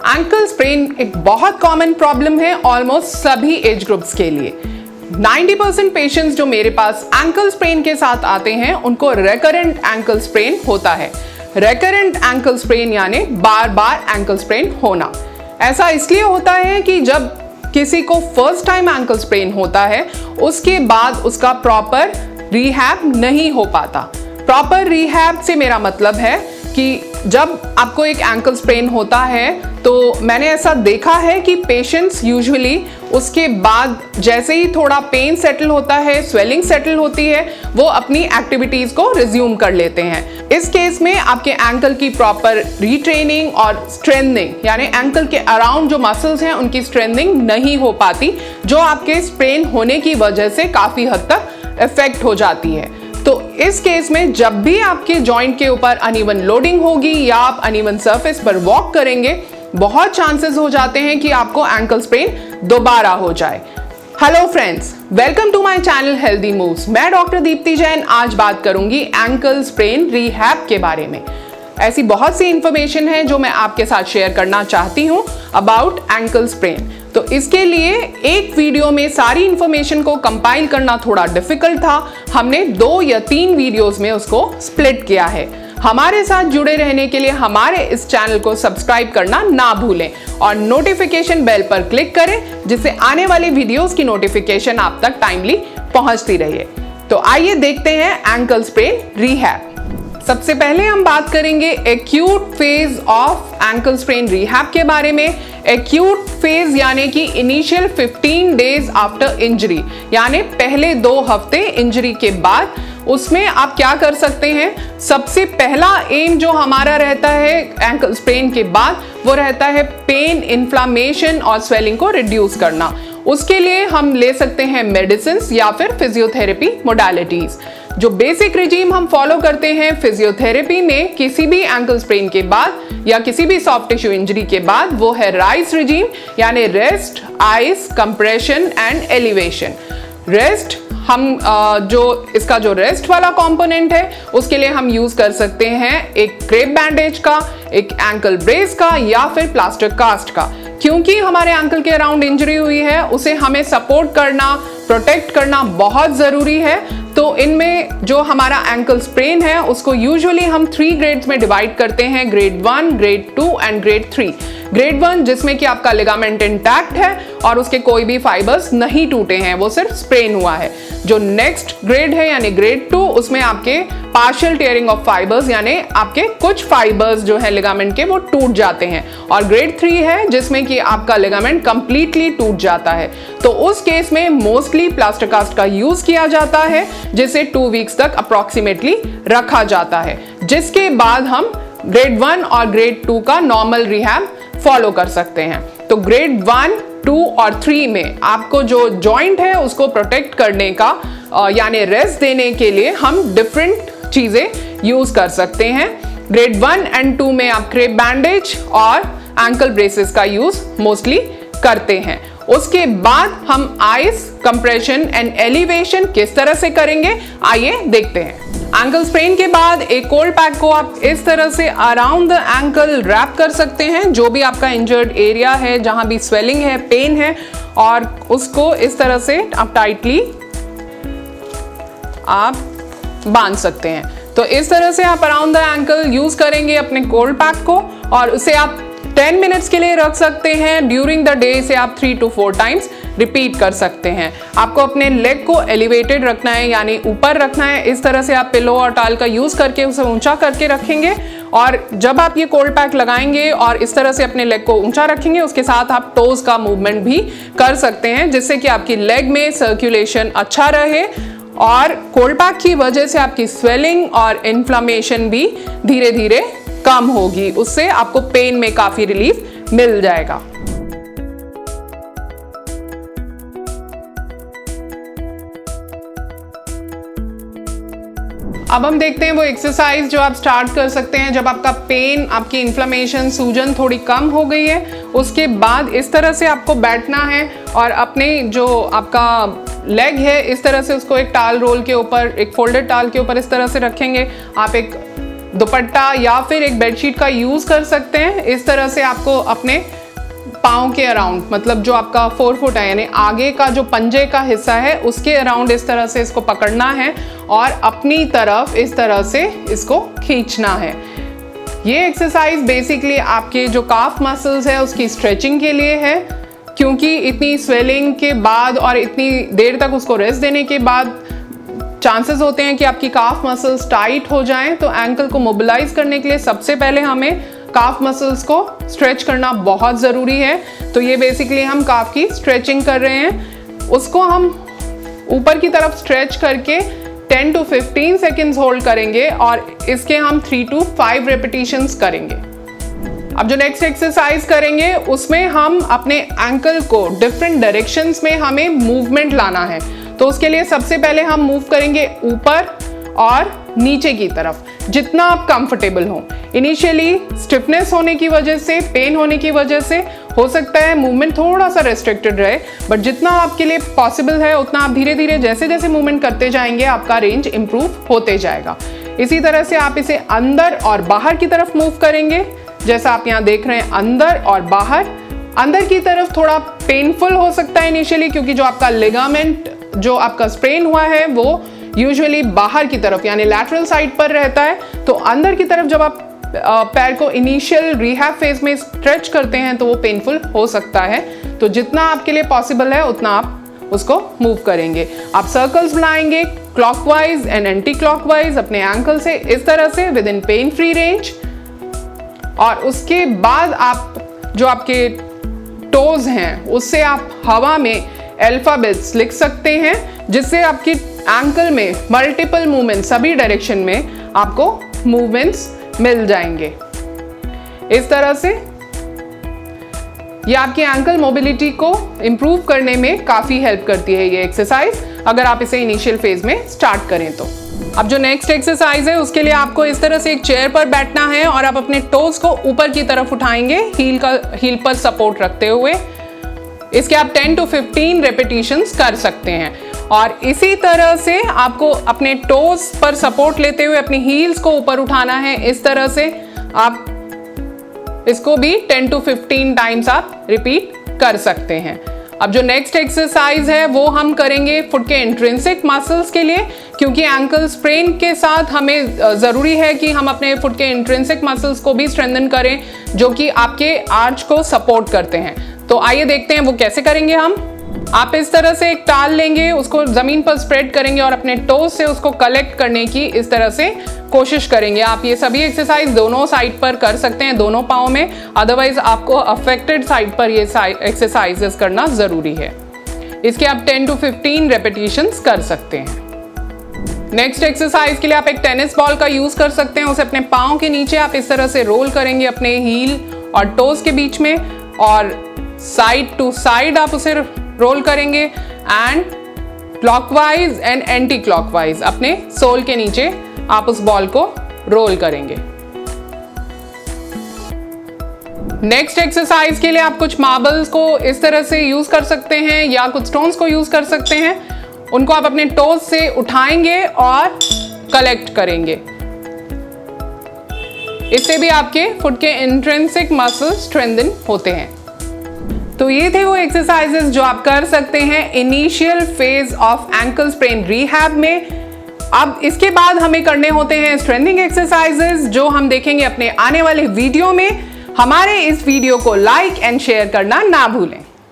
Ankle sprain एक बहुत common problem है ऑलमोस्ट सभी एज ग्रुप्स के लिए। 90% पेशेंट्स जो मेरे पास एंकल स्प्रेन के साथ आते हैं उनको रेकरेंट एंकल स्प्रेन होता है। रेकरेंट एंकल स्प्रेन यानी बार बार एंकल स्प्रेन होना। ऐसा इसलिए होता है कि जब किसी को फर्स्ट टाइम एंकल स्प्रेन होता है उसके बाद उसका प्रॉपर रिहैब नहीं हो पाता। प्रॉपर रिहैब से मेरा मतलब है कि जब आपको एक एंकल स्प्रेन होता है तो मैंने ऐसा देखा है कि पेशेंट्स यूजुअली उसके बाद जैसे ही थोड़ा पेन सेटल होता है, स्वेलिंग सेटल होती है, वो अपनी एक्टिविटीज को रिज्यूम कर लेते हैं। इस केस में आपके एंकल की प्रॉपर रीट्रेनिंग और स्ट्रेंथनिंग यानी एंकल के अराउंड जो मसल्स हैं उनकी स्ट्रेंथनिंग नहीं हो पाती, जो आपके स्प्रेन होने की वजह से काफी हद तक इफेक्ट हो जाती है। तो इस केस में जब भी आपके जॉइंट के ऊपर अनइवन लोडिंग होगी या आप अनइवन सरफेस पर वॉक करेंगे, बहुत चांसेस हो जाते हैं कि आपको एंकल स्प्रेन दोबारा हो जाए। Hello friends, welcome to my channel healthy moves. मैं डॉक्टर दीप्ति जैन आज बात करूंगी एंकल स्प्रेन रिहैब के बारे में। ऐसी बहुत सी इंफॉर्मेशन है जो मैं आपके साथ शेयर करना चाहती हूं अबाउट एंकल स्प्रेन। तो इसके लिए एक वीडियो में सारी इंफॉर्मेशन को कंपाइल करना थोड़ा डिफिकल्ट था। हमने 2 या 3 वीडियोस में उसको स्प्लिट किया है। हमारे साथ जुड़े रहने के लिए हमारे इस चैनल को सब्सक्राइब करना ना भूलें और नोटिफिकेशन बेल पर क्लिक करें जिससे आने वाली वीडियोस की नोटिफिकेशन आप तक टाइमली पहुंचती रहे। तो आइए देखते हैं एंकल स्प्रेन रिहैब। सबसे पहले हम बात करेंगे acute phase of ankle sprain rehab के बारे में। एक्यूट फेज यानी कि इनिशियल 15 डेज आफ्टर इंजरी, यानी पहले 2 हफ्ते इंजरी के बाद। उसमें आप क्या कर सकते हैं? सबसे पहला एम जो हमारा रहता है एंकल स्प्रेन के बाद वो रहता है पेन, इन्फ्लामेशन और स्वेलिंग को रिड्यूस करना। उसके लिए हम ले सकते हैं मेडिसिन या फिर फिजियोथेरेपी मोडालिटीज। जो बेसिक रिजीम हम फॉलो करते हैं फिजियोथेरेपी में किसी भी एंकल स्प्रेन के बाद या किसी भी सॉफ्ट टिश्यू इंजरी के बाद वो है राइस रिजीम, यानी rest, ice, compression and elevation. Rest हम जो इसका जो रेस्ट वाला कंपोनेंट है उसके लिए हम यूज कर सकते हैं एक क्रेप बैंडेज का, एक एंकल ब्रेस का या फिर प्लास्टर कास्ट का। क्योंकि हमारे एंकल के अराउंड इंजरी हुई है उसे हमें सपोर्ट करना, प्रोटेक्ट करना बहुत जरूरी है। तो इनमें जो हमारा एंकल स्प्रेन है उसको यूजुअली हम 3 ग्रेड्स में डिवाइड करते हैं, grade 1, grade 2 and grade 3। Grade 1 जिसमें कि आपका लिगामेंट इंटैक्ट है और उसके कोई भी फाइबर्स नहीं टूटे हैं, वो सिर्फ स्प्रेन हुआ है। जो नेक्स्ट ग्रेड है यानी ग्रेड 2, उसमें आपके पार्शियल टेयरिंग ऑफ फाइबर्स यानी आपके कुछ फाइबर्स जो है लिगामेंट के वो टूट जाते हैं। और ग्रेड 3 है जिसमें कि आपका लिगामेंट कंप्लीटली टूट जाता है। तो उस केस में मोस्टली प्लास्टर कास्ट का यूज किया जाता है जिसे 2 वीक्स तक अप्रोक्सीमेटली रखा जाता है, जिसके बाद हम ग्रेड 1 और ग्रेड 2 का नॉर्मल रिहैब फॉलो कर सकते हैं। तो ग्रेड 1, 2 और 3 में आपको जो जॉइंट है उसको प्रोटेक्ट करने का यानी रेस्ट देने के लिए हम डिफरेंट चीजें यूज कर सकते हैं। ग्रेड 1 एंड 2 में आप क्रेप बैंडेज और एंकल ब्रेसेस का यूज मोस्टली करते हैं। उसके बाद हम आइस, कंप्रेशन एंड एलिवेशन किस तरह से करेंगे आइए देखते हैं। एंकल स्प्रेन के बाद एक कोल्ड पैक को आप इस तरह से अराउंड द एंकल रैप कर सकते हैं, जो भी आपका इंजर्ड एरिया है, जहां भी स्वेलिंग है, पेन है, और उसको इस तरह से आप टाइटली आप बांध सकते हैं। तो इस तरह से आप अराउंड द एंकल यूज करेंगे अपने कोल्ड पैक को और उसे आप 10 मिनट्स के लिए रख सकते हैं। ड्यूरिंग द डे से आप 3 to 4 टाइम्स रिपीट कर सकते हैं। आपको अपने लेग को एलिवेटेड रखना है यानी ऊपर रखना है। इस तरह से आप पिलो और टॉवल का यूज करके उसे ऊंचा करके रखेंगे और जब आप ये कोल्ड पैक लगाएंगे और इस तरह से अपने लेग को ऊंचा रखेंगे उसके साथ आप टोज का मूवमेंट भी कर सकते हैं जिससे कि आपकी लेग में सर्कुलेशन अच्छा रहे और कोल्ड पैक की वजह से आपकी स्वेलिंग और इन्फ्लामेशन भी धीरे धीरे कम होगी। उससे आपको पेन में काफी रिलीफ मिल जाएगा। अब हम देखते हैं वो एक्सरसाइज जो आप स्टार्ट कर सकते हैं जब आपका पेन, आपकी इन्फ्लेमेशन, सूजन थोड़ी कम हो गई है। उसके बाद इस तरह से आपको बैठना है और अपने जो आपका लेग है इस तरह से उसको एक टाल रोल के ऊपर, एक फोल्डेड टाल के ऊपर इस तरह से रखेंगे। आप एक दुपट्टा या फिर एक बेडशीट का यूज कर सकते हैं। इस तरह से आपको अपने पाँव के अराउंड, मतलब जो आपका 4 फुट है यानी आगे का जो पंजे का हिस्सा है उसके अराउंड इस तरह से इसको पकड़ना है और अपनी तरफ इस तरह से इसको खींचना है। ये एक्सरसाइज बेसिकली आपके जो काफ मसल्स है उसकी स्ट्रेचिंग के लिए है, क्योंकि इतनी स्वेलिंग के बाद और इतनी देर तक उसको रेस्ट देने के बाद चांसेस होते हैं कि आपकी काफ मसल्स टाइट हो जाएं। तो एंकल को मोबिलाइज करने के लिए सबसे पहले हमें काफ मसल्स को स्ट्रेच करना बहुत ज़रूरी है। तो ये बेसिकली हम काफ की स्ट्रेचिंग कर रहे हैं। उसको हम ऊपर की तरफ स्ट्रेच करके 10 to 15 सेकेंड्स होल्ड करेंगे और इसके हम 3 to 5 रेपिटेशंस करेंगे। अब जो नेक्स्ट एक्सरसाइज करेंगे उसमें हम अपने एंकल को डिफरेंट डायरेक्शंस में हमें मूवमेंट लाना है। तो उसके लिए सबसे पहले हम मूव करेंगे ऊपर और नीचे की तरफ, जितना आप कंफर्टेबल हो। इनिशियली स्टिफनेस होने की वजह से, पेन होने की वजह से हो सकता है मूवमेंट थोड़ा सा रेस्ट्रिक्टेड रहे, बट जितना आपके लिए पॉसिबल है उतना आप धीरे धीरे जैसे जैसे मूवमेंट करते जाएंगे आपका रेंज इंप्रूव होते जाएगा। इसी तरह से आप इसे अंदर और बाहर की तरफ मूव करेंगे, जैसा आप यहाँ देख रहे हैं, अंदर और बाहर। अंदर की तरफ थोड़ा पेनफुल हो सकता है इनिशियली, क्योंकि जो आपका लिगामेंट जो आपका स्प्रेन हुआ है वो यूजुअली बाहर की तरफ यानी लैटरल साइड पर रहता है। तो अंदर की तरफ जब आप पैर को इनिशियल रिहैब फेज में स्ट्रेच करते हैं तो वो पेनफुल हो सकता है। तो जितना आपके लिए पॉसिबल है उतना आप उसको मूव करेंगे। आप सर्कल्स बनाएंगे क्लॉकवाइज एंड एंटी क्लॉकवाइज अपने एंकल से, इस तरह से with in pain free range. और उसके बाद आप जो आपके टोज हैं उससे आप हवा में अल्फाबेट्स लिख सकते हैं, जिससे आपकी एंकल में मल्टीपल मूवमेंट सभी डायरेक्शन में आपको मूवमेंट्स मिल जाएंगे। इस तरह से ये आपकी एंकल मोबिलिटी को इंप्रूव करने में काफी हेल्प करती है ये एक्सरसाइज, अगर आप इसे इनिशियल फेज में स्टार्ट करें तो। अब जो नेक्स्ट एक्सरसाइज है उसके लिए आपको इस तरह से एक चेयर पर बैठना है और आप अपने टोज को ऊपर की तरफ उठाएंगे हील पर सपोर्ट रखते हुए। इसके आप 10 to 15 रेपिटेशंस कर सकते हैं। और इसी तरह से आपको अपने टोज पर सपोर्ट लेते हुए अपनी हील्स को ऊपर उठाना है। इस तरह से आप इसको भी 10 to 15 टाइम्स आप रिपीट कर सकते हैं। अब जो नेक्स्ट एक्सरसाइज है वो हम करेंगे फुट के इंट्रिंसिक मसल्स के लिए, क्योंकि एंकल स्प्रेन के साथ हमें ज़रूरी है कि हम अपने फुट के इंट्रिंसिक मसल्स को भी स्ट्रेंथन करें, जो कि आपके आर्च को सपोर्ट करते हैं। तो आइए देखते हैं वो कैसे करेंगे हम। आप इस तरह से एक टाल लेंगे, उसको जमीन पर स्प्रेड करेंगे और अपने टोज से उसको कलेक्ट करने की इस तरह से कोशिश करेंगे। आप ये सभी एक्सरसाइज दोनों साइड पर कर सकते हैं, दोनों पाँव में, अदरवाइज आपको अफेक्टेड साइड पर ये एक्सरसाइजेस करना जरूरी है। इसके आप 10 to 15 रेपिटेशंस कर सकते हैं। नेक्स्ट एक्सरसाइज के लिए आप एक टेनिस बॉल का यूज कर सकते हैं। उसे अपने पाँव के नीचे आप इस तरह से रोल करेंगे अपने हील और टोज के बीच में, और साइड टू साइड आप उसे रोल करेंगे and clockwise and anti clockwise अपने सोल के नीचे आप उस बॉल को रोल करेंगे। नेक्स्ट एक्सरसाइज के लिए आप कुछ मार्बल्स को इस तरह से यूज कर सकते हैं या कुछ स्टोन्स को यूज कर सकते हैं। उनको आप अपने टोज से उठाएंगे और कलेक्ट करेंगे। इससे भी आपके फुट के इंट्रिंसिक मसल स्ट्रेंथन होते हैं। तो ये थे वो एक्सरसाइजेस जो आप कर सकते हैं initial phase of ankle sprain rehab में। अब इसके बाद हमें करने होते हैं स्ट्रेंथनिंग एक्सरसाइजेस, जो हम देखेंगे अपने आने वाले वीडियो में। हमारे इस वीडियो को लाइक एंड शेयर करना ना भूलें।